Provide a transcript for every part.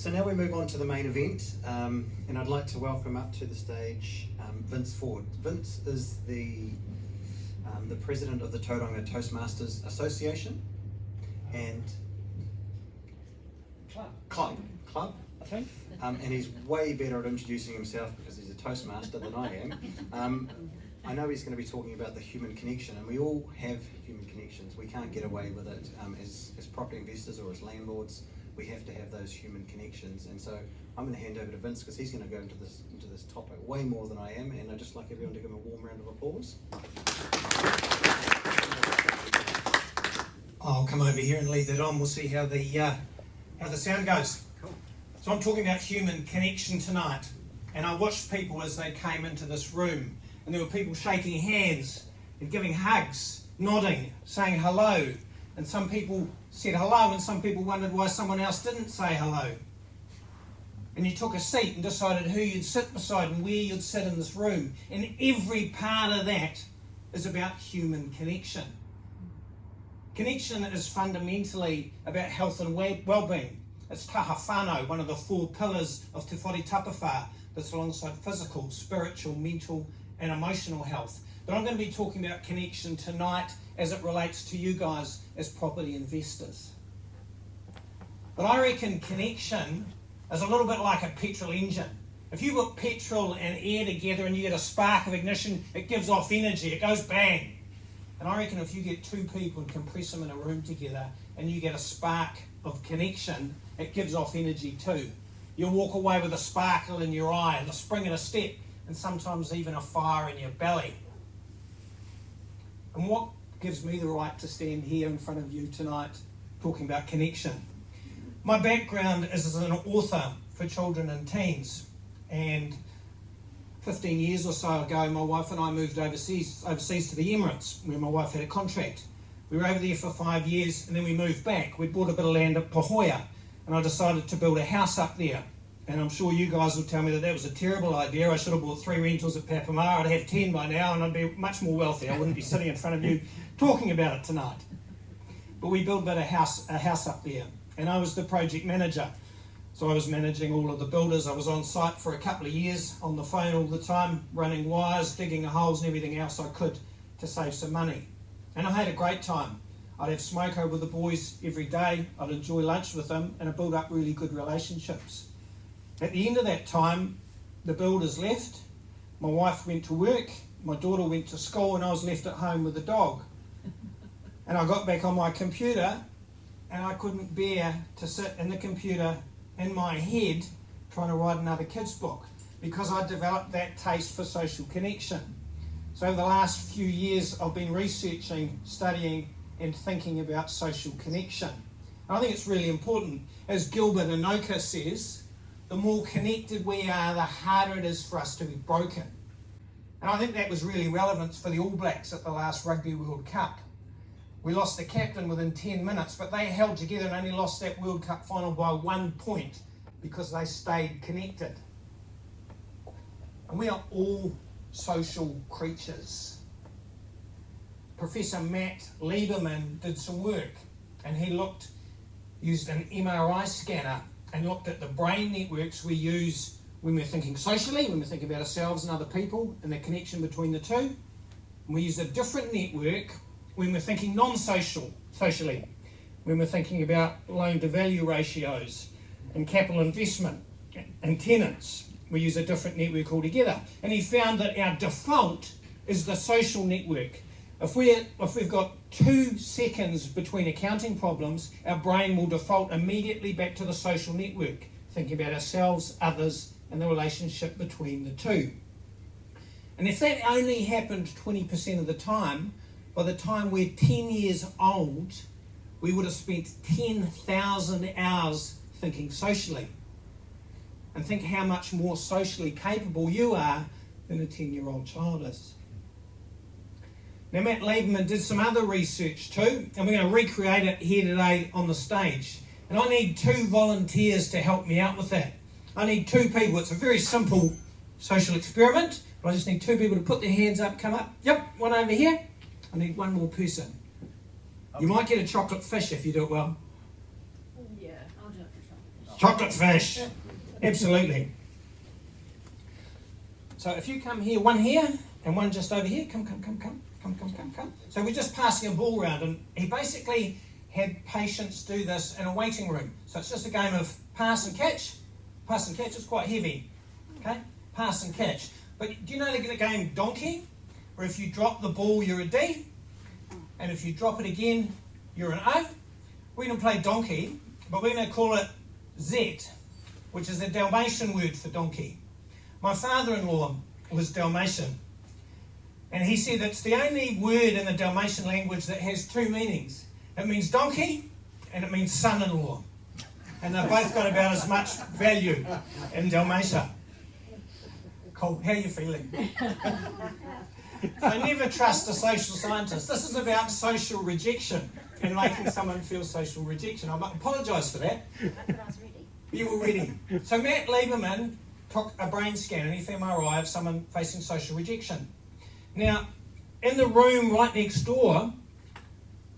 So now we move on to the main event, and I'd like to welcome up to the stage Vince Ford. Vince is the president of the Tauranga Toastmasters Association and Club, I think. and he's way better at introducing himself because he's a Toastmaster than I am. I know he's going to be talking about the human connection, and we all have human connections. We can't get away with it as property investors or as landlords. We have to have those human connections, and so I'm going to hand over to Vince because he's going to go into this topic way more than I am, and I'd just like everyone to give him a warm round of applause. I'll come over here and leave that on. We'll see how the sound goes. Cool. So I'm talking about human connection tonight, and I watched people as they came into this room, and there were people shaking hands and giving hugs, nodding, saying hello, and some people said hello and some people wondered why someone else didn't say hello. And you took a seat and decided who you'd sit beside and where you'd sit in this room, and every part of that is about human connection. Connection is fundamentally about health and well-being. It's taha whānau, one of the 4 pillars of Te Whare Tapawha, that's alongside physical, spiritual, mental and emotional health. But I'm going to be talking about connection tonight as it relates to you guys as property investors. But I reckon connection is a little bit like a petrol engine. If you put petrol and air together and you get a spark of ignition, it gives off energy, it goes bang. And I reckon if you get 2 people and compress them in a room together and you get a spark of connection, it gives off energy too. You'll walk away with a sparkle in your eye and a spring in a step and sometimes even a fire in your belly. And what gives me the right to stand here in front of you tonight talking about connection? My background is as an author for children and teens, and 15 years or so ago my wife and I moved overseas to the Emirates, where my wife had a contract. We were over there for 5 years and then we moved back. We bought a bit of land at Pahoja and I decided to build a house up there. And I'm sure you guys will tell me that was a terrible idea. I should have bought 3 rentals at Papamara. I'd have 10 by now and I'd be much more wealthy. I wouldn't be sitting in front of you talking about it tonight. But we built a house up there, and I was the project manager. So I was managing all of the builders. I was on site for a couple of years, on the phone all the time, running wires, digging holes and everything else I could to save some money. And I had a great time. I'd have smoko with the boys every day. I'd enjoy lunch with them, and I built up really good relationships. At the end of that time, the builders left, my wife went to work, my daughter went to school, and I was left at home with the dog. And I got back on my computer, and I couldn't bear to sit in the computer in my head trying to write another kid's book, because I developed that taste for social connection. So over the last few years, I've been researching, studying, and thinking about social connection. And I think it's really important. As Gilbert Anoka says, the more connected we are, the harder it is for us to be broken. And I think that was really relevant for the All Blacks at the last Rugby World Cup. We lost the captain within 10 minutes, but they held together and only lost that World Cup final by 1 point because they stayed connected. And we are all social creatures. Professor Matt Lieberman did some work, and he used an MRI scanner and looked at the brain networks we use when we're thinking socially, when we're thinking about ourselves and other people and the connection between the two. And we use a different network when we're thinking socially, when we're thinking about loan-to-value ratios and capital investment and tenants. We use a different network altogether. And he found that our default is the social network. If we've got 2 seconds between accounting problems, our brain will default immediately back to the social network, thinking about ourselves, others, and the relationship between the two. And if that only happened 20% of the time, by the time we're 10 years old, we would have spent 10,000 hours thinking socially. And think how much more socially capable you are than a 10-year-old child is. Now, Matt Lieberman did some other research too, and we're going to recreate it here today on the stage. And I need 2 volunteers to help me out with that. I need 2 people. It's a very simple social experiment, but I just need 2 people to put their hands up, come up. Yep, one over here. I need 1 more person. You might get a chocolate fish if you do it well. Yeah, I'll do it for chocolate fish. Chocolate fish. Absolutely. So if you come here, one here and one just over here, come. So we're just passing a ball around, and he basically had patients do this in a waiting room. So it's just a game of pass and catch. Pass and catch is quite heavy. Okay? Pass and catch. But do you know the game donkey? Where if you drop the ball, you're a D. And if you drop it again, you're an O. We're going to play donkey, but we're going to call it Z, which is a Dalmatian word for donkey. My father-in-law was Dalmatian, and he said it's the only word in the Dalmatian language that has two meanings. It means donkey, and it means son-in-law. And they've both got about as much value in Dalmatia. Cool. How are you feeling? So never trust a social scientist. This is about social rejection and making someone feel social rejection. I apologise for that. But I was ready. You were ready. So Matt Lieberman took a brain scan, an fMRI of someone facing social rejection. Now, in the room right next door,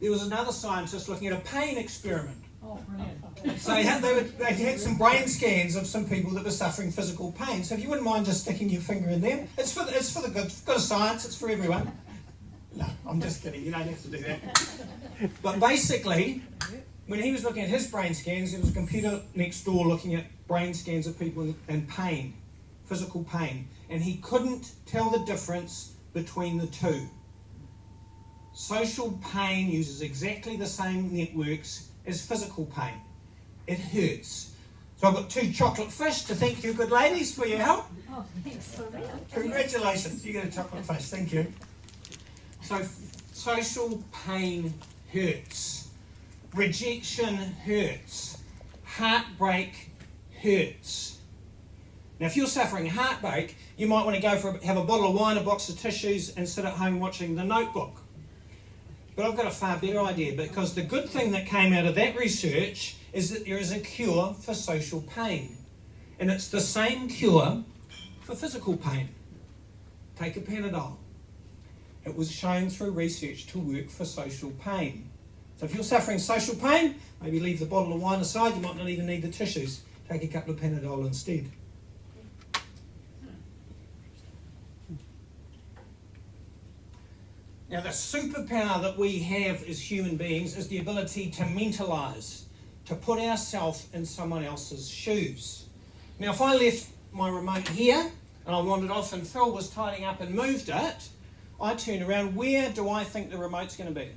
there was another scientist looking at a pain experiment. Oh, brilliant. So they had some brain scans of some people that were suffering physical pain. So if you wouldn't mind just sticking your finger in there, it's for the good of science, it's for everyone. No, I'm just kidding, you don't have to do that. But basically, when he was looking at his brain scans, there was a computer next door looking at brain scans of people in pain, physical pain, and he couldn't tell the difference between the two. Social pain uses exactly the same networks as physical pain. It hurts. So I've got 2 chocolate fish to thank you, good ladies, for your help. Oh, thanks for real. Congratulations, you get a chocolate fish, thank you. So social pain hurts. Rejection hurts. Heartbreak hurts. Now if you're suffering heartbreak, you might want to go have a bottle of wine, a box of tissues, and sit at home watching The Notebook. But I've got a far better idea, because the good thing that came out of that research is that there is a cure for social pain. And it's the same cure for physical pain. Take a Panadol. It was shown through research to work for social pain. So if you're suffering social pain, maybe leave the bottle of wine aside, you might not even need the tissues. Take a couple of Panadol instead. Now, the superpower that we have as human beings is the ability to mentalise, to put ourselves in someone else's shoes. Now, if I left my remote here and I wandered off and Phil was tidying up and moved it, I turned around, where do I think the remote's going to be?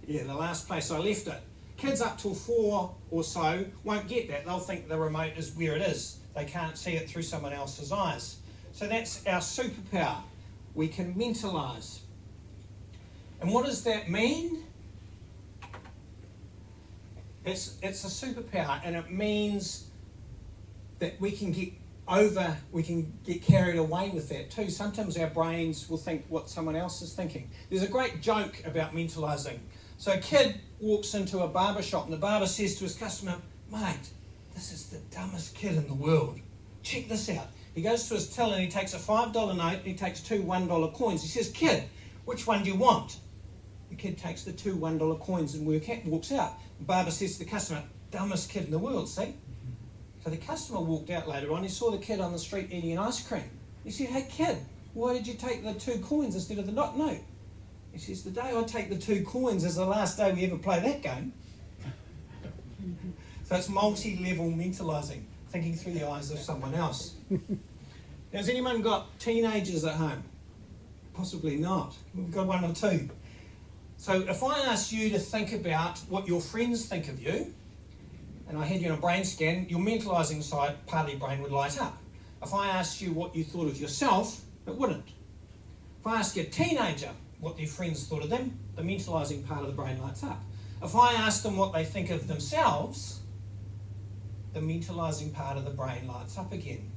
Yeah, the last place I left it. Kids up till 4 or so won't get that. They'll think the remote is where it is. They can't see it through someone else's eyes. So that's our superpower. We can mentalise. And what does that mean? It's a superpower, and it means that we can get carried away with that too. Sometimes our brains will think what someone else is thinking. There's a great joke about mentalising. So a kid walks into a barber shop and the barber says to his customer, "Mate, this is the dumbest kid in the world. Check this out." He goes to his till and he takes a $5 note and he takes 2 $1 coins. He says, "Kid, which one do you want?" The kid takes the 2 $1 coins and walks out. The barber says to the customer, "Dumbest kid in the world, see?" So the customer walked out later on. He saw the kid on the street eating an ice cream. He said, "Hey kid, why did you take the 2 coins instead of the note?" He says, "The day I take the 2 coins is the last day we ever play that game." So it's multi-level mentalising, thinking through the eyes of someone else. Now, has anyone got teenagers at home? Possibly not. We've got 1 or 2. So if I asked you to think about what your friends think of you, and I had you on a brain scan, your mentalising side, part of your brain would light up. If I asked you what you thought of yourself, it wouldn't. If I asked a teenager what their friends thought of them, the mentalising part of the brain lights up. If I asked them what they think of themselves, the mentalising part of the brain lights up again.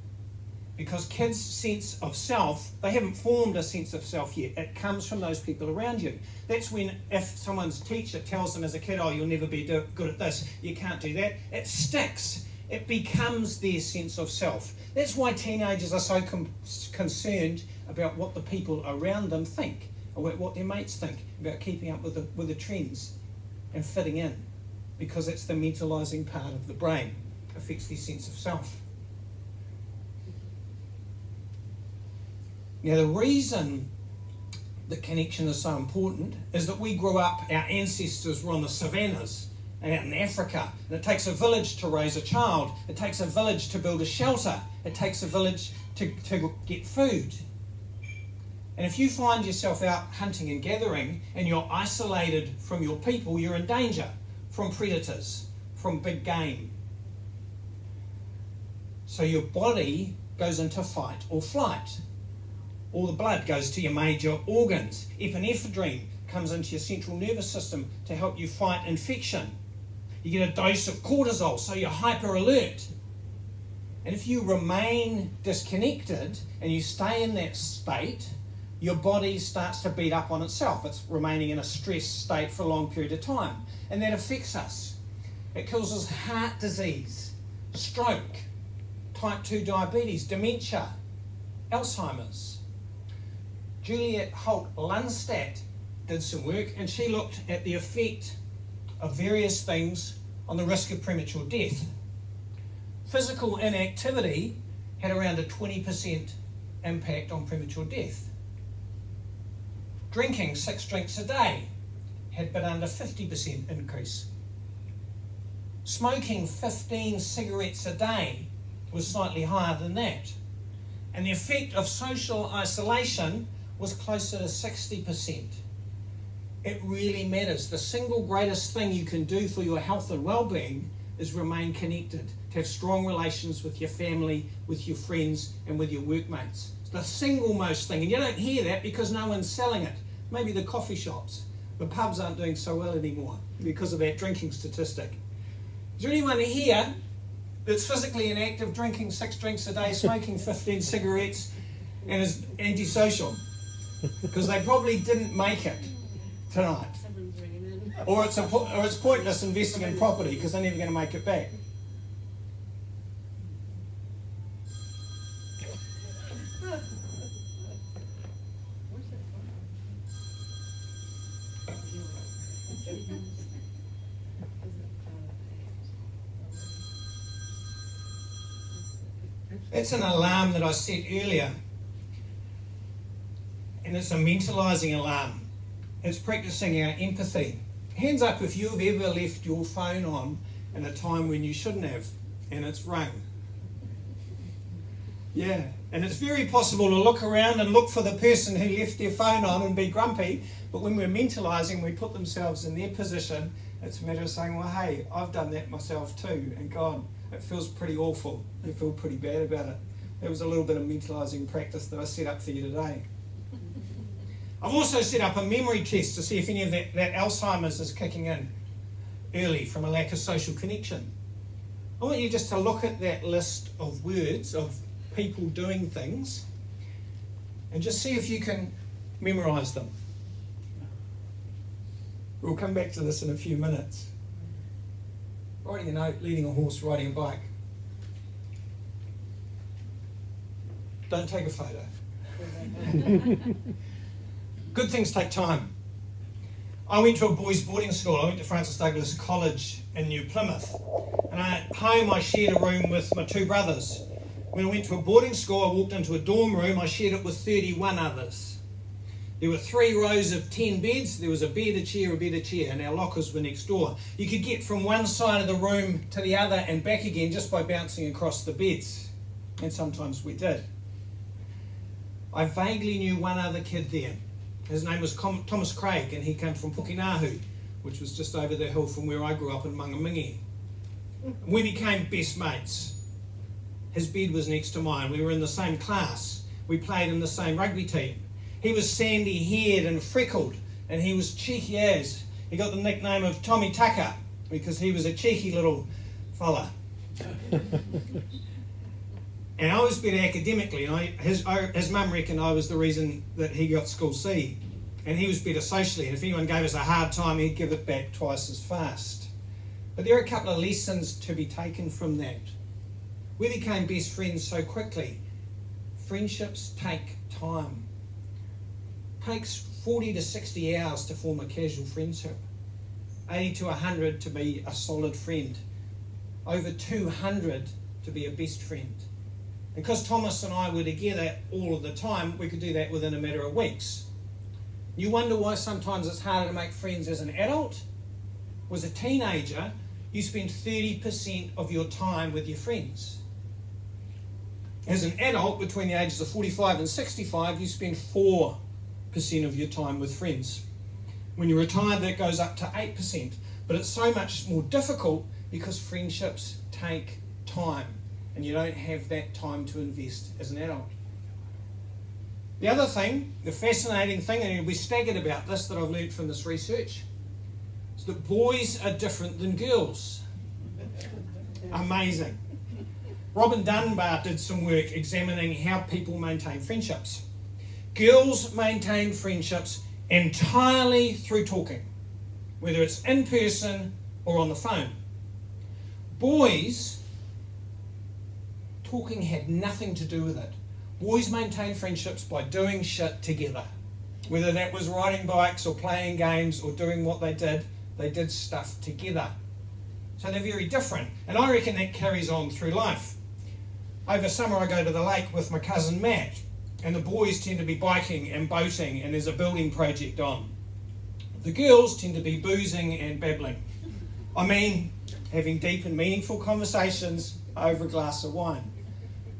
Because kids' sense of self, they haven't formed a sense of self yet. It comes from those people around you. That's when, if someone's teacher tells them as a kid, "Oh, you'll never be good at this, you can't do that," it sticks. It becomes their sense of self. That's why teenagers are so concerned about what the people around them think, or what their mates think, about keeping up with the trends and fitting in. because it's the mentalising part of the brain. It affects their sense of self. Now, the reason that connection is so important is that we grew up, our ancestors were on the savannas and out in Africa, and it takes a village to raise a child. It takes a village to build a shelter. It takes a village to get food. And if you find yourself out hunting and gathering and you're isolated from your people, you're in danger from predators, from big game. So your body goes into fight or flight. All the blood goes to your major organs. Epinephrine comes into your central nervous system to help you fight infection. You get a dose of cortisol, so you're hyper alert. And if you remain disconnected and you stay in that state, your body starts to beat up on itself. It's remaining in a stress state for a long period of time. And that affects us. It causes heart disease, stroke, type 2 diabetes, dementia, Alzheimer's. Juliet Holt-Lunstad did some work, and she looked at the effect of various things on the risk of premature death. Physical inactivity had around a 20% impact on premature death. Drinking 6 drinks a day had but under 50% increase. Smoking 15 cigarettes a day was slightly higher than that. And the effect of social isolation was closer to 60%. It really matters. The single greatest thing you can do for your health and well-being is remain connected, to have strong relations with your family, with your friends, and with your workmates. It's the single most thing. And you don't hear that because no one's selling it. Maybe the coffee shops. The pubs aren't doing so well anymore because of that drinking statistic. Is there anyone here that's physically inactive, drinking 6 drinks a day, smoking 15 cigarettes, and is antisocial? Because they probably didn't make it tonight. Or it's pointless investing in property because they're never going to make it back. That's an alarm that I set earlier. And it's a mentalising alarm. It's practicing our empathy. Hands up if you've ever left your phone on in a time when you shouldn't have, and it's rung. Yeah, and it's very possible to look around and look for the person who left their phone on and be grumpy, but when we're mentalising, we put themselves in their position. It's a matter of saying, well, hey, I've done that myself too, and God, it feels pretty awful. You feel pretty bad about it. That was a little bit of mentalising practice that I set up for you today. I've also set up a memory test to see if any of that Alzheimer's is kicking in early from a lack of social connection. I want you just to look at that list of words of people doing things and just see if you can memorise them. We'll come back to this in a few minutes. Riding a note, leading a horse, riding a bike. Don't take a photo. Good things take time. I went to a boys' boarding school. I went to Francis Douglas College in New Plymouth. And at home I shared a room with my 2 brothers. When I went to a boarding school, I walked into a dorm room. I shared it with 31 others. There were 3 rows of 10 beds. There was a bed, a chair, and our lockers were next door. You could get from one side of the room to the other and back again just by bouncing across the beds. And sometimes we did. I vaguely knew one other kid there. His name was Thomas Craig, and he came from Pukinahu, which was just over the hill from where I grew up in Mangamingi. We became best mates. His bed was next to mine. We were in the same class. We played in the same rugby team. He was sandy-haired and freckled, and he was cheeky as. He got the nickname of Tommy Tucker because he was a cheeky little fella. And I was better academically, and his mum reckoned I was the reason that he got school C. And he was better socially, and if anyone gave us a hard time, he'd give it back twice as fast. But there are a couple of lessons to be taken from that. We became best friends so quickly. Friendships take time. It takes 40 to 60 hours to form a casual friendship. 80 to 100 to be a solid friend, over 200 to be a best friend. Because Thomas and I were together all of the time, we could do that within a matter of weeks. You wonder why sometimes it's harder to make friends as an adult? As a teenager, you spend 30% of your time with your friends. As an adult, between the ages of 45 and 65, you spend 4% of your time with friends. When you're retired, that goes up to 8%. But it's so much more difficult because friendships take time, and you don't have that time to invest as an adult. The other thing, the fascinating thing, and you'll be staggered about this, that I've learned from this research, is that boys are different than girls. Amazing. Robin Dunbar did some work examining how people maintain friendships. Girls maintain friendships entirely through talking, whether it's in person or on the phone. Boys, talking had nothing to do with it. Boys maintain friendships by doing shit together. Whether that was riding bikes or playing games or doing what they did stuff together. So they're very different. And I reckon that carries on through life. Over summer I go to the lake with my cousin Matt, and the boys tend to be biking and boating, and there's a building project on. The girls tend to be boozing and babbling. I mean, having deep and meaningful conversations over a glass of wine.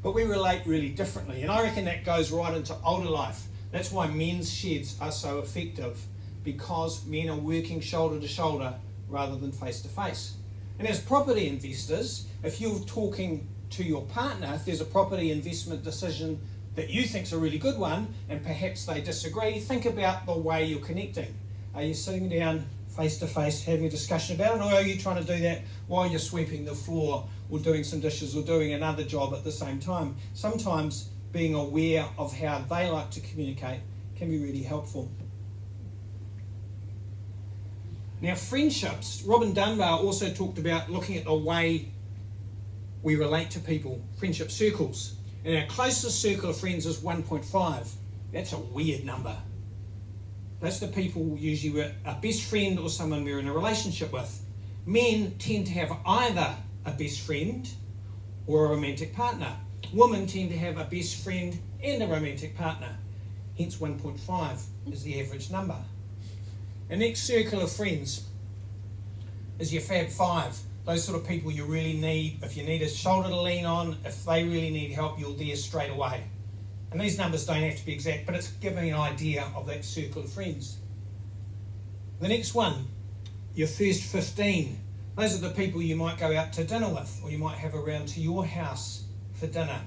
But we relate really differently, and I reckon that goes right into older life. That's why men's sheds are so effective, because men are working shoulder to shoulder rather than face to face. And as property investors, if you're talking to your partner, if there's a property investment decision that you think's a really good one, and perhaps they disagree, think about the way you're connecting. Are you sitting down face to face having a discussion about it, or are you trying to do that while you're sweeping the floor or doing some dishes or doing another job at the same time? Sometimes being aware of how they like to communicate can be really helpful. Now, friendships, Robin Dunbar also talked about looking at the way we relate to people, friendship circles. And our closest circle of friends is 1.5. That's a weird number. That's the people usually we're a best friend or someone we're in a relationship with. Men tend to have either a best friend or a romantic partner. Women tend to have a best friend and a romantic partner. Hence 1.5 is the average number. The next circle of friends is your Fab Five. Those sort of people you really need. If you need a shoulder to lean on, if they really need help, you're there straight away. And these numbers don't have to be exact, but it's giving an idea of that circle of friends. The next one, your first 15. Those are the people you might go out to dinner with, or you might have around to your house for dinner.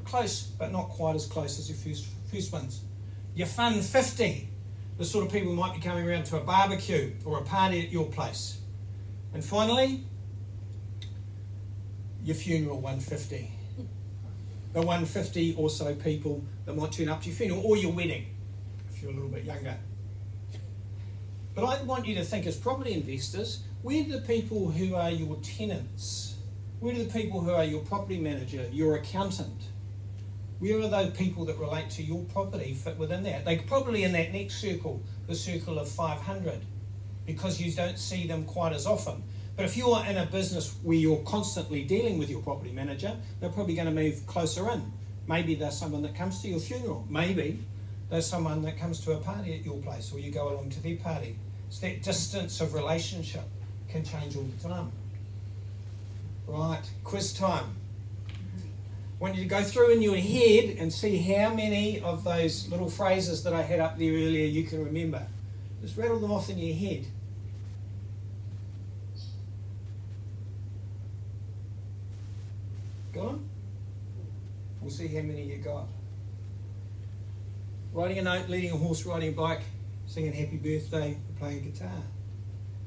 Close, but not quite as close as your first ones. Your fun 50. The sort of people who might be coming around to a barbecue or a party at your place. And finally, your funeral 150. The 150 also people that might turn up to your funeral or your wedding, if you're a little bit younger. But I want you to think, as property investors, where do the people who are your tenants, where do the people who are your property manager, your accountant, where are those people that relate to your property fit within that? They're probably in that next circle, the circle of 500, because you don't see them quite as often. But if you're in a business where you're constantly dealing with your property manager, they're probably going to move closer in. Maybe there's someone that comes to your funeral. Maybe there's someone that comes to a party at your place, or you go along to their party. So that distance of relationship can change all the time. Right, quiz time. I want you to go through in your head and see how many of those little phrases that I had up there earlier you can remember. Just rattle them off in your head. Got them? We'll see how many you got. Riding a note, leading a horse, riding a bike, singing happy birthday, playing a guitar.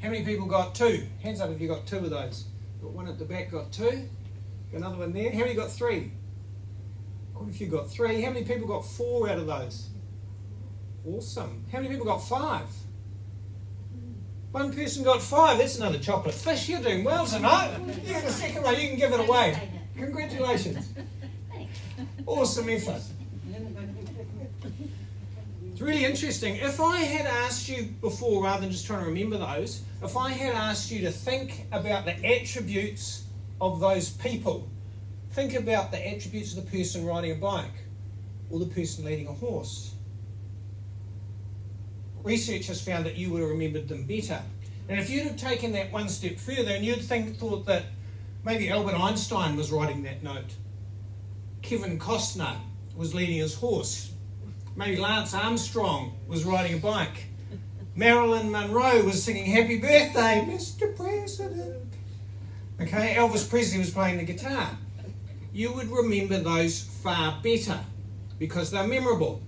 How many people got 2? Hands up if you got 2 of those. Got one at the back, got 2. Got another one there. How many got 3? Quite a few got 3. How many people got 4 out of those? Awesome. How many people got 5? One person got 5. That's another chocolate fish. You're doing well tonight. You got the second one. You can give it away. Congratulations. Thanks. Awesome effort. It's really interesting. If I had asked you before, rather than just trying to remember those, if I had asked you to think about the attributes of those people, think about the attributes of the person riding a bike or the person leading a horse. Research has found that you would have remembered them better. And if you'd have taken that one step further and you'd thought that maybe Albert Einstein was riding that note, Kevin Costner was leading his horse, maybe Lance Armstrong was riding a bike, Marilyn Monroe was singing Happy Birthday, Mr. President. Okay, Elvis Presley was playing the guitar. You would remember those far better because they're memorable.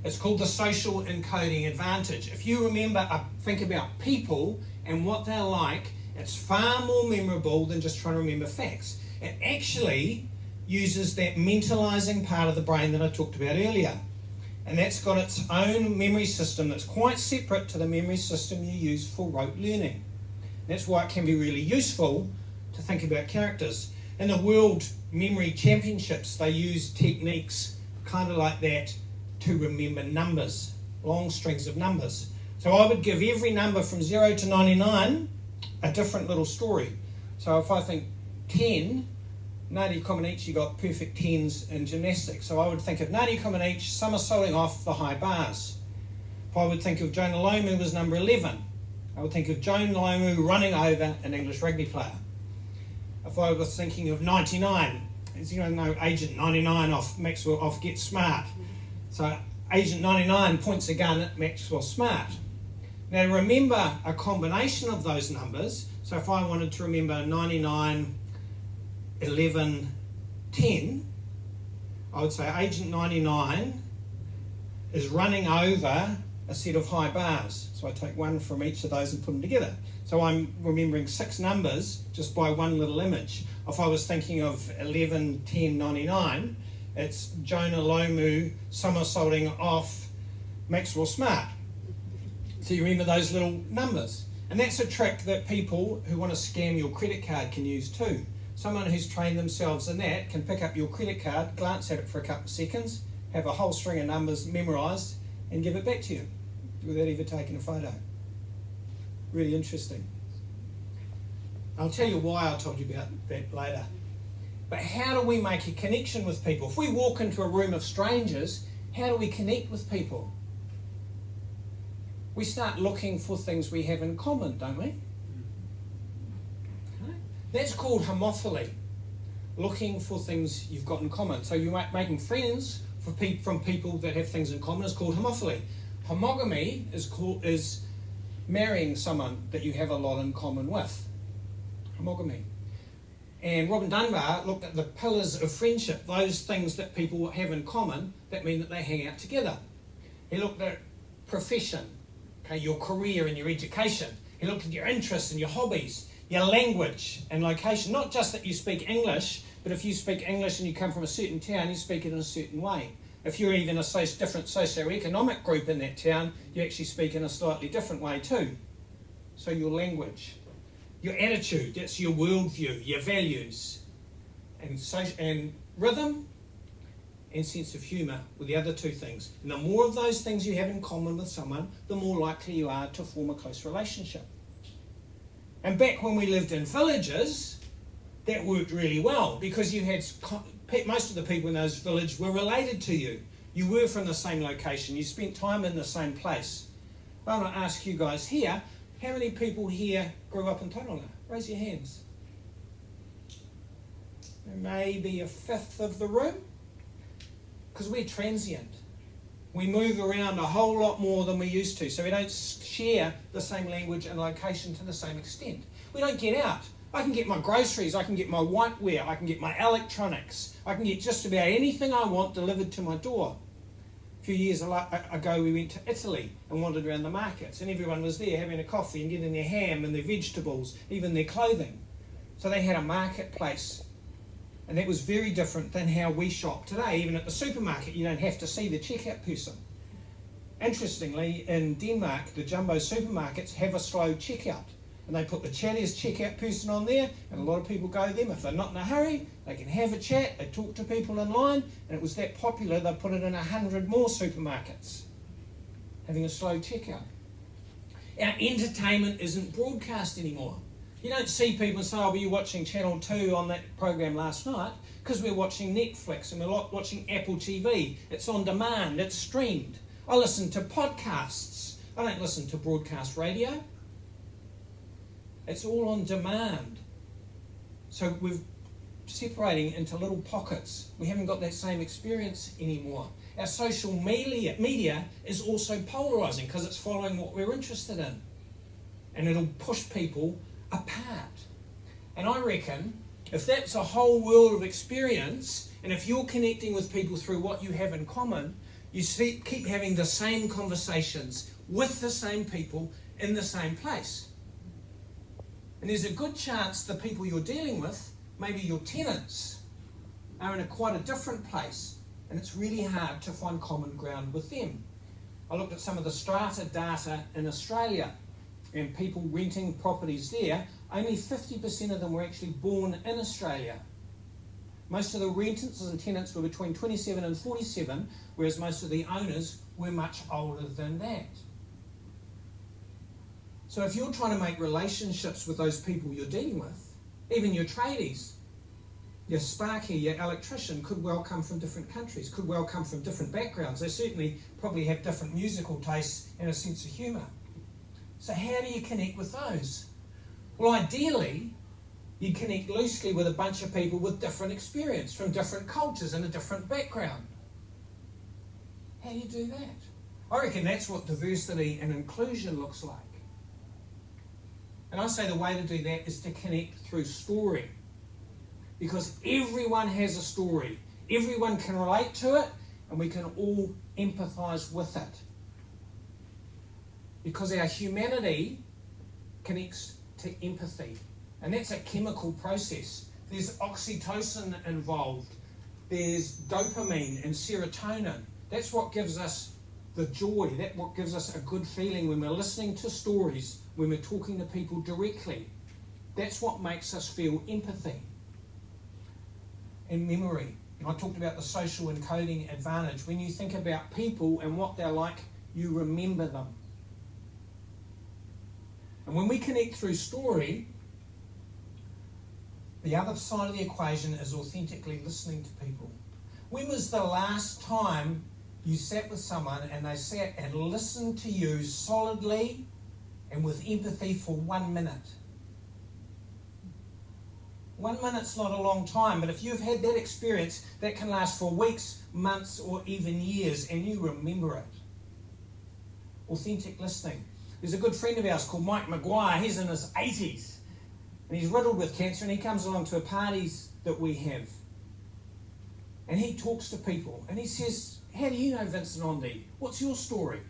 It's called the social encoding advantage. If you think about people and what they're like, it's far more memorable than just trying to remember facts. It actually uses that mentalizing part of the brain that I talked about earlier. And that's got its own memory system that's quite separate to the memory system you use for rote learning. That's why it can be really useful to think about characters. In the World Memory Championships, they use techniques kind of like that to remember numbers, long strings of numbers. So I would give every number from 0 to 99 a different little story. So if I think 10, Nadi Comaneci got perfect 10s in gymnastics. So I would think of Nadi Comaneci somersaulting off the high bars. If I would think of Jonah Lomu was number 11, I would think of Joan Lomu running over an English rugby player. If I was thinking of 99, as you know, Agent 99 off Maxwell off Get Smart. So Agent 99 points a gun at Maxwell Smart. Now to remember a combination of those numbers, so if I wanted to remember 99, 11, 10, I would say Agent 99 is running over a set of high bars. So I take one from each of those and put them together. So I'm remembering 6 numbers just by one little image. If I was thinking of 11, 10, 99, it's Jonah Lomu somersaulting off Maxwell Smart. So you remember those little numbers. And that's a trick that people who want to scam your credit card can use too. Someone who's trained themselves in that can pick up your credit card, glance at it for a couple of seconds, have a whole string of numbers memorised and give it back to you without even taking a photo. Really interesting. I'll tell you why I told you about that later. But how do we make a connection with people? If we walk into a room of strangers, how do we connect with people? We start looking for things we have in common, don't we? Okay. That's called homophily. Looking for things you've got in common. So you're making friends from people that have things in common is called homophily. Homogamy is marrying someone that you have a lot in common with. Homogamy. And Robin Dunbar looked at the pillars of friendship, those things that people have in common that mean that they hang out together. He looked at profession, okay, your career and your education. He looked at your interests and your hobbies, your language and location. Not just that you speak English, but if you speak English and you come from a certain town, you speak it in a certain way. If you're even a different socio-economic group in that town, you actually speak in a slightly different way too. So your language. Your attitude, that's your worldview, your values, and rhythm and sense of humour were the other two things. And the more of those things you have in common with someone, the more likely you are to form a close relationship. And back when we lived in villages, that worked really well because you had most of the people in those villages were related to you. You were from the same location. You spent time in the same place. I want to ask you guys here, how many people here grew up in Tauranga? Raise your hands. Maybe a fifth of the room. Because we're transient. We move around a whole lot more than we used to. So we don't share the same language and location to the same extent. We don't get out. I can get my groceries, I can get my whiteware, I can get my electronics. I can get just about anything I want delivered to my door. A few years ago we went to Italy and wandered around the markets and everyone was there having a coffee and getting their ham and their vegetables, even their clothing. So they had a marketplace and that was very different than how we shop today. Even at the supermarket you don't have to see the checkout person. Interestingly, in Denmark the jumbo supermarkets have a slow checkout and they put the chattiest checkout person on there and a lot of people go to them. If they're not in a hurry, they can have a chat, they talk to people in line, and it was that popular they put it in 100 more supermarkets. having a slow checkout. Our entertainment isn't broadcast anymore. You don't see people say, oh, were you watching Channel 2 on that program last night? Because we're watching Netflix and we're watching Apple TV. It's on demand, it's streamed. I listen to podcasts. I don't listen to broadcast radio. It's all on demand. So we're separating into little pockets. We haven't got that same experience anymore. Our social media is also polarising because it's following what we're interested in. And it'll push people apart. And I reckon if that's a whole world of experience, and if you're connecting with people through what you have in common, you keep having the same conversations with the same people in the same place. And there's a good chance the people you're dealing with, maybe your tenants, are in quite a different place, and it's really hard to find common ground with them. I looked at some of the strata data in Australia, and people renting properties there, only 50% of them were actually born in Australia. Most of the renters and tenants were between 27 and 47, whereas most of the owners were much older than that. So if you're trying to make relationships with those people you're dealing with, even your tradies, your sparky, your electrician could well come from different countries, could well come from different backgrounds. They certainly probably have different musical tastes and a sense of humour. So how do you connect with those? Well, ideally, you connect loosely with a bunch of people with different experience, from different cultures and a different background. How do you do that? I reckon that's what diversity and inclusion looks like. And I say the way to do that is to connect through story. Because everyone has a story. Everyone can relate to it, and we can all empathise with it. Because our humanity connects to empathy. And that's a chemical process. There's oxytocin involved. There's dopamine and serotonin. That's what gives us the joy. That's what gives us a good feeling when we're listening to stories, when we're talking to people directly. That's what makes us feel empathy. And memory. And I talked about the social encoding advantage. When you think about people and what they're like, you remember them. And when we connect through story, the other side of the equation is authentically listening to people. When was the last time you sat with someone and they sat and listened to you solidly and with empathy for 1 minute? 1 minute's not a long time, but if you've had that experience, that can last for weeks, months, or even years, and you remember it. Authentic listening. There's a good friend of ours called Mike Maguire. He's in his 80s, and he's riddled with cancer, and he comes along to parties that we have. And he talks to people, and he says, how do you know Vincent Ondi? What's your story?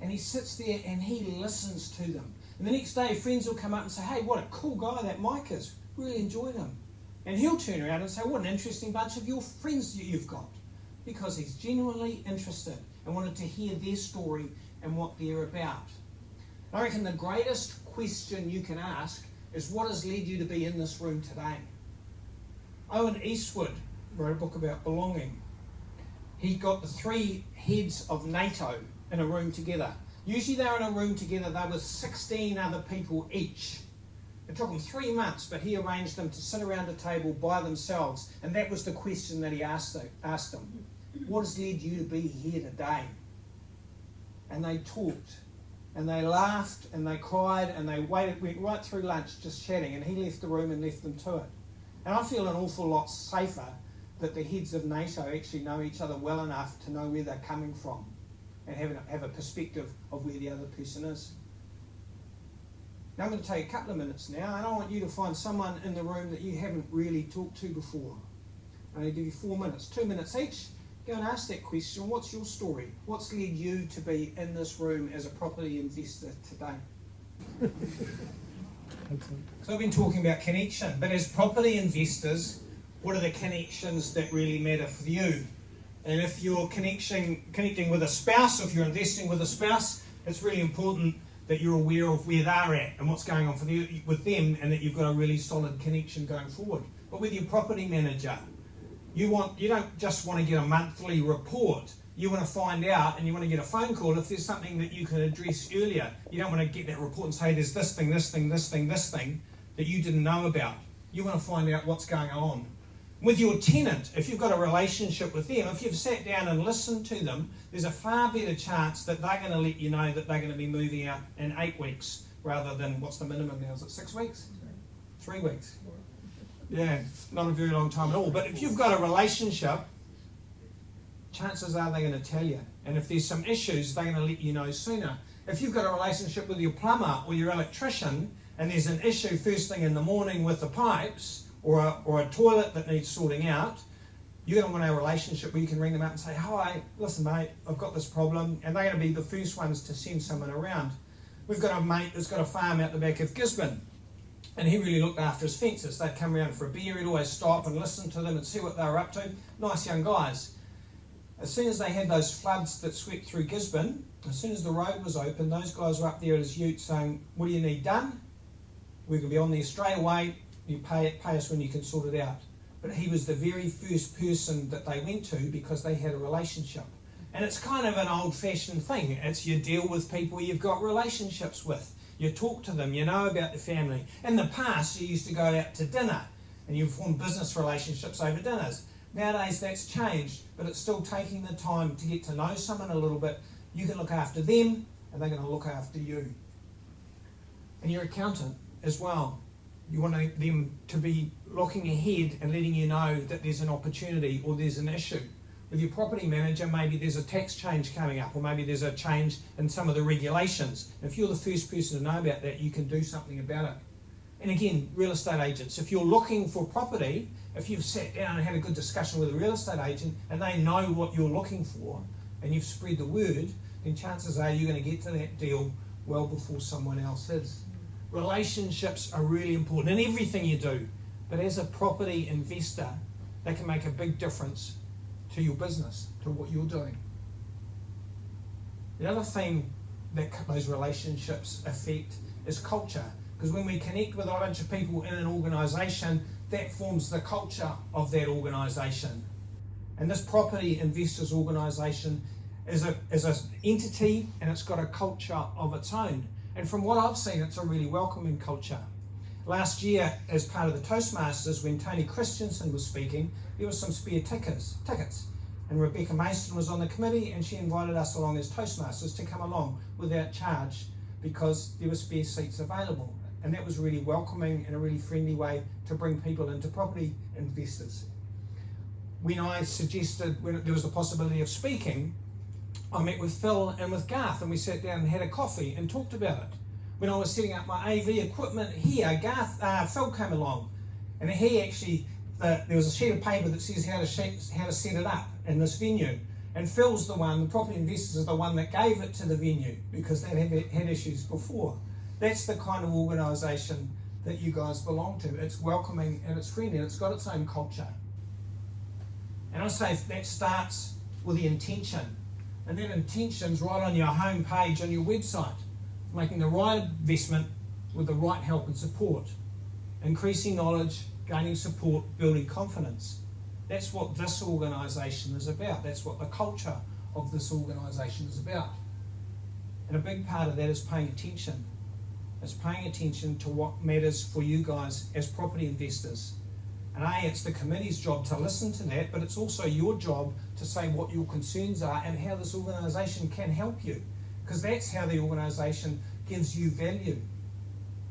And he sits there and he listens to them. And the next day, friends will come up and say, hey, what a cool guy that Mike is. Really enjoyed him. And he'll turn around and say, what an interesting bunch of your friends that you've got. Because he's genuinely interested and wanted to hear their story and what they're about. I reckon the greatest question you can ask is, what has led you to be in this room today? Owen Eastwood wrote a book about belonging. He got the 3 heads of NATO in a room together. Usually they're in a room together, they were 16 other people each. It took them 3 months, but he arranged them to sit around a table by themselves, and that was the question that he asked them. What has led you to be here today? And they talked, and they laughed, and they cried, and they went right through lunch just chatting, and he left the room and left them to it. And I feel an awful lot safer that the heads of NATO actually know each other well enough to know where they're coming from and have a perspective of where the other person is. Now I'm going to take a couple of minutes now, and I want you to find someone in the room that you haven't really talked to before. I'm going to give you 4 minutes, 2 minutes each. Go and ask that question. What's your story? What's led you to be in this room as a property investor today? So I've been talking about connection, but as property investors, what are the connections that really matter for you? And if you're connecting with a spouse, or if you're investing with a spouse, it's really important that you're aware of where they're at and what's going on with them, and that you've got a really solid connection going forward. But with your property manager, you don't just want to get a monthly report. You want to find out and you want to get a phone call if there's something that you can address earlier. You don't want to get that report and say there's this thing that you didn't know about. You want to find out what's going on. With your tenant, if you've got a relationship with them, if you've sat down and listened to them, there's a far better chance that they're going to let you know that they're going to be moving out in 8 weeks rather than, what's the minimum now? Is it 6 weeks? 3 weeks? Yeah, not a very long time at all. But if you've got a relationship, chances are they're going to tell you. And if there's some issues, they're going to let you know sooner. If you've got a relationship with your plumber or your electrician, and there's an issue first thing in the morning with the pipes, or a toilet that needs sorting out, you're going to want a relationship where you can ring them up and say, hi, listen mate, I've got this problem, and they're going to be the first ones to send someone around. We've got a mate that's got a farm out the back of Gisborne, and he really looked after his fences. They'd come around for a beer, he'd always stop and listen to them and see what they were up to. Nice young guys. As soon as they had those floods that swept through Gisborne, as soon as the road was open, those guys were up there at his ute saying, what do you need done? We're going to be on there straight away. You pay us when you can sort it out. But he was the very first person that they went to because they had a relationship. And it's kind of an old-fashioned thing. It's you deal with people you've got relationships with. You talk to them, you know about the family. In the past, you used to go out to dinner and you formed business relationships over dinners. Nowadays, that's changed, but it's still taking the time to get to know someone a little bit. You can look after them, and they're going to look after you. And your accountant as well. You want them to be looking ahead and letting you know that there's an opportunity or there's an issue. With your property manager, maybe there's a tax change coming up, or maybe there's a change in some of the regulations. If you're the first person to know about that, you can do something about it. And again, real estate agents, if you're looking for property, if you've sat down and had a good discussion with a real estate agent and they know what you're looking for and you've spread the word, then chances are you're going to get to that deal well before someone else is. Relationships are really important in everything you do, but as a property investor, they can make a big difference to your business, to what you're doing. The other thing that those relationships affect is culture, because when we connect with a bunch of people in an organisation, that forms the culture of that organisation. And this property investors organisation is an entity, and it's got a culture of its own. And from what I've seen, it's a really welcoming culture. Last year, as part of the Toastmasters, when Tony Christensen was speaking, there were some spare tickets. And Rebecca Mason was on the committee, and she invited us along as Toastmasters to come along without charge because there were spare seats available. And that was really welcoming and a really friendly way to bring people into property investors. When I suggested, when there was a possibility of speaking, I met with Phil and with Garth, and we sat down and had a coffee and talked about it. When I was setting up my AV equipment here, Phil came along, and he actually, there was a sheet of paper that says how to set it up in this venue. And Phil's the one, the property investors is the one that gave it to the venue because they had issues before. That's the kind of organisation that you guys belong to. It's welcoming and it's friendly and it's got its own culture. And I say that starts with the intention. And that intention's right on your home page on your website. Making the right investment with the right help and support. Increasing knowledge, gaining support, building confidence. That's what this organisation is about. That's what the culture of this organisation is about. And a big part of that is paying attention. It's paying attention to what matters for you guys as property investors. And it's the committee's job to listen to that, but it's also your job to say what your concerns are and how this organisation can help you. Because that's how the organisation gives you value.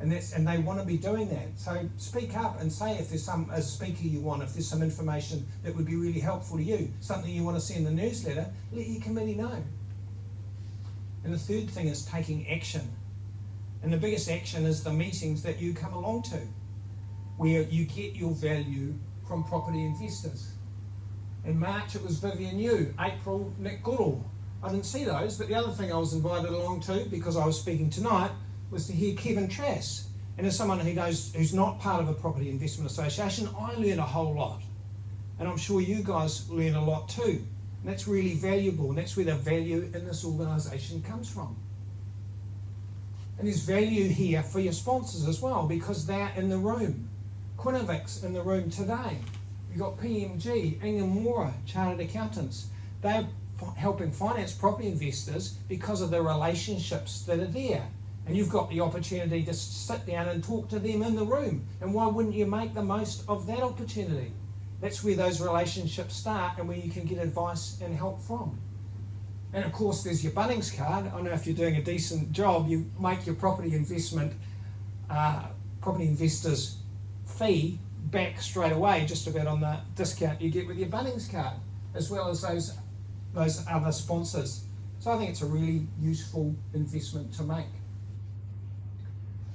And they want to be doing that. So speak up and say if there's a speaker you want, if there's some information that would be really helpful to you, something you want to see in the newsletter, let your committee know. And the third thing is taking action. And the biggest action is the meetings that you come along to, where you get your value from property investors. In March it was Vivian Yu, April Nick Goodall. I didn't see those, but the other thing I was invited along to, because I was speaking tonight, was to hear Kevin Trass. And as someone who's not part of a property investment association, I learn a whole lot. And I'm sure you guys learn a lot too. And that's really valuable, and that's where the value in this organisation comes from. And there's value here for your sponsors as well, because they're in the room. Quinnivik's in the room today. You've got PMG, Ingham Mora, Chartered Accountants. They've helping finance property investors because of the relationships that are there. And you've got the opportunity to sit down and talk to them in the room. And why wouldn't you make the most of that opportunity? That's where those relationships start and where you can get advice and help from. And of course, there's your Bunnings card. I know if you're doing a decent job, you make your property investor's fee back straight away, just about on the discount you get with your Bunnings card, as well as those other sponsors. So I think it's a really useful investment to make.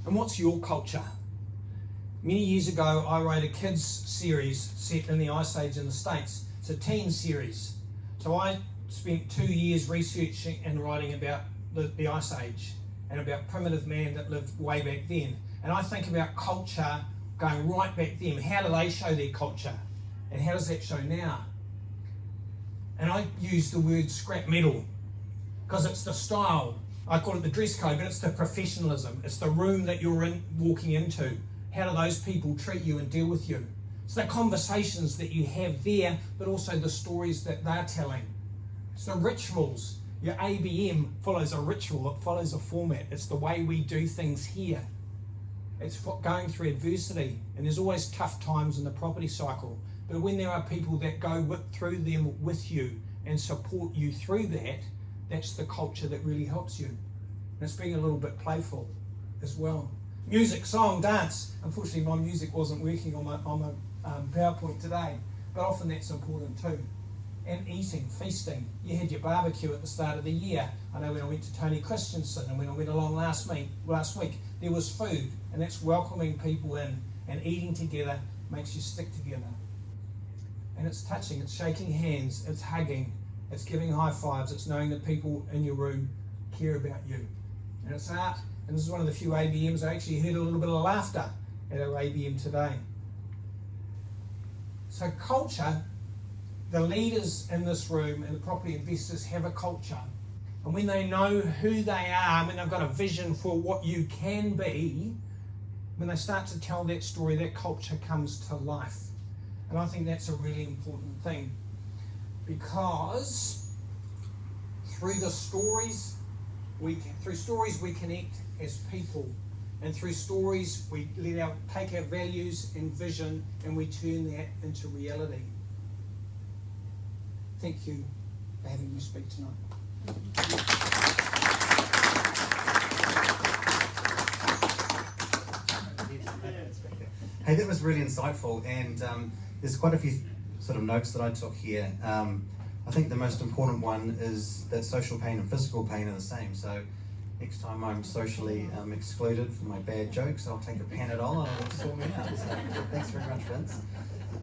And what's your culture? Many years ago, I wrote a kids series set in the Ice Age in the States. It's a teen series. So I spent 2 years researching and writing about the Ice Age and about primitive man that lived way back then. And I think about culture going right back then. How do they show their culture? And how does that show now? And I use the word scrap metal because it's the style. I call it the dress code, but it's the professionalism. It's the room that you're walking into. How do those people treat you and deal with you? It's the conversations that you have there, but also the stories that they're telling. It's the rituals. Your ABM follows a ritual. It follows a format. It's the way we do things here. It's going through adversity, and there's always tough times in the property cycle. But when there are people that go through them with you and support you through that, that's the culture that really helps you. And it's being a little bit playful as well. Music, song, dance. Unfortunately, my music wasn't working on my PowerPoint today, but often that's important too. And eating, feasting. You had your barbecue at the start of the year. I know when I went to Tony Christensen and when I went along last week, there was food, and that's welcoming people in, and eating together makes you stick together. And it's touching, it's shaking hands, it's hugging, it's giving high fives, it's knowing that people in your room care about you. And it's art, and this is one of the few ABMs I actually heard a little bit of laughter at our ABM today. So culture, the leaders in this room and the property investors have a culture. And when they know who they are, when they've got a vision for what you can be, when they start to tell that story, that culture comes to life. And I think that's a really important thing, because through stories we connect as people, and through stories we take our values and vision and we turn that into reality. Thank you for having me speak tonight. Hey, that was really insightful, and there's quite a few sort of notes that I took here. I think the most important one is that social pain and physical pain are the same. So next time I'm socially excluded for my bad jokes, I'll take a Panadol and it'll sort me out. So thanks very much, Vince.